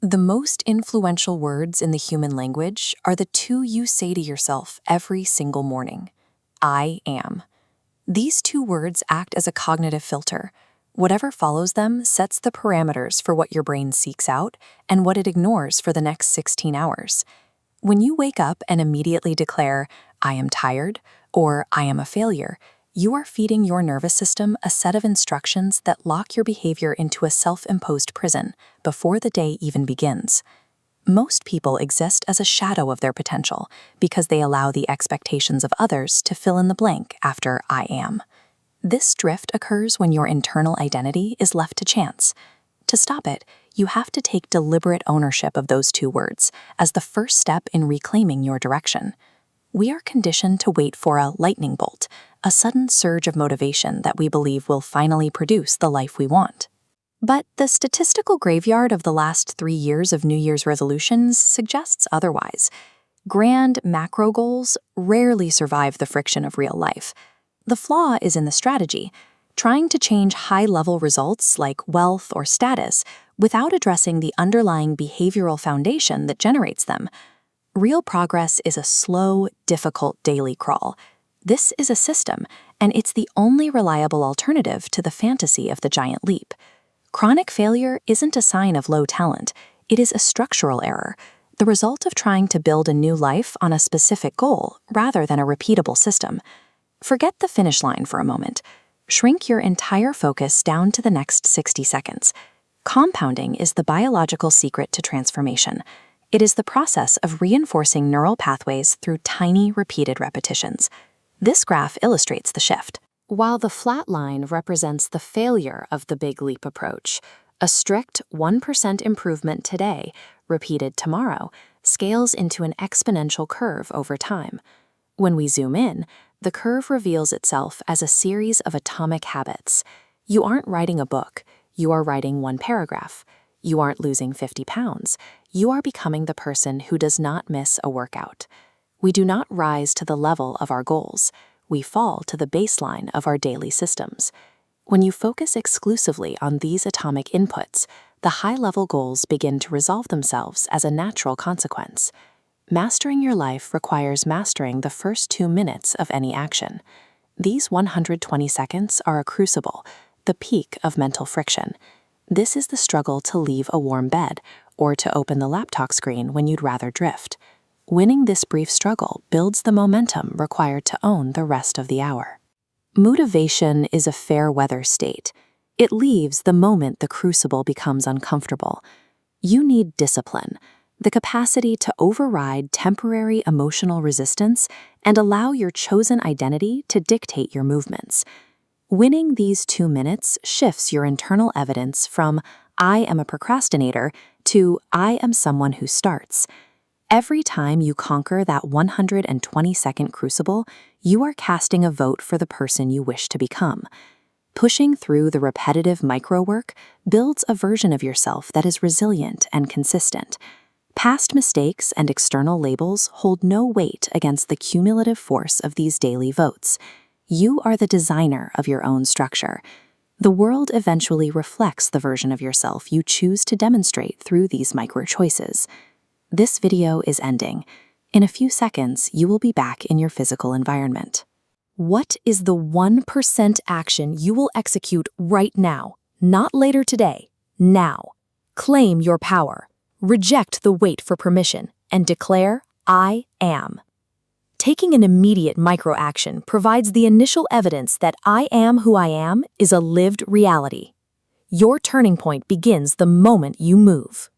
The most influential words in the human language are the two you say to yourself every single morning. I am. These two words act as a cognitive filter. Whatever follows them sets the parameters for what your brain seeks out and what it ignores for the next 16 hours. When you wake up and immediately declare, I am tired, or I am a failure, you are feeding your nervous system a set of instructions that lock your behavior into a self-imposed prison before the day even begins. Most people exist as a shadow of their potential because they allow the expectations of others to fill in the blank after I am. This drift occurs when your internal identity is left to chance. To stop it, you have to take deliberate ownership of those two words as the first step in reclaiming your direction. We are conditioned to wait for a lightning bolt, a sudden surge of motivation that we believe will finally produce the life we want. But the statistical graveyard of the last 3 years of New Year's resolutions suggests otherwise. Grand macro goals rarely survive the friction of real life. The flaw is in the strategy, trying to change high-level results like wealth or status without addressing the underlying behavioral foundation that generates them. Real progress is a slow, difficult daily crawl. This is a system, and it's the only reliable alternative to the fantasy of the giant leap. Chronic failure isn't a sign of low talent. It is a structural error, the result of trying to build a new life on a specific goal rather than a repeatable system. Forget the finish line for a moment. Shrink your entire focus down to the next 60 seconds. Compounding is the biological secret to transformation. It is the process of reinforcing neural pathways through tiny, repeated repetitions. This graph illustrates the shift. While the flat line represents the failure of the big leap approach, a strict 1% improvement today, repeated tomorrow, scales into an exponential curve over time. When we zoom in, the curve reveals itself as a series of atomic habits. You aren't writing a book, you are writing one paragraph. You aren't losing 50 pounds. You are becoming the person who does not miss a workout. We do not rise to the level of our goals. We fall to the baseline of our daily systems. When you focus exclusively on these atomic inputs, the high-level goals begin to resolve themselves as a natural consequence. Mastering your life requires mastering the first 2 minutes of any action. These 120 seconds are a crucible, the peak of mental friction. This is the struggle to leave a warm bed or to open the laptop screen when you'd rather drift. Winning this brief struggle builds the momentum required to own the rest of the hour. Motivation is a fair weather state. It leaves the moment the crucible becomes uncomfortable. You need discipline, the capacity to override temporary emotional resistance and allow your chosen identity to dictate your movements. Winning these 2 minutes shifts your internal evidence from I am a procrastinator to I am someone who starts. Every time you conquer that 120-second crucible, you are casting a vote for the person you wish to become. Pushing through the repetitive micro work builds a version of yourself that is resilient and consistent. Past mistakes and external labels hold no weight against the cumulative force of these daily votes. You are the designer of your own structure. The world eventually reflects the version of yourself you choose to demonstrate through these micro choices. This video is ending. In a few seconds, you will be back in your physical environment. What is the 1% action you will execute right now? Not later today, now. Claim your power. Reject the wait for permission and declare, I am. Taking an immediate micro-action provides the initial evidence that I am who I am is a lived reality. Your turning point begins the moment you move.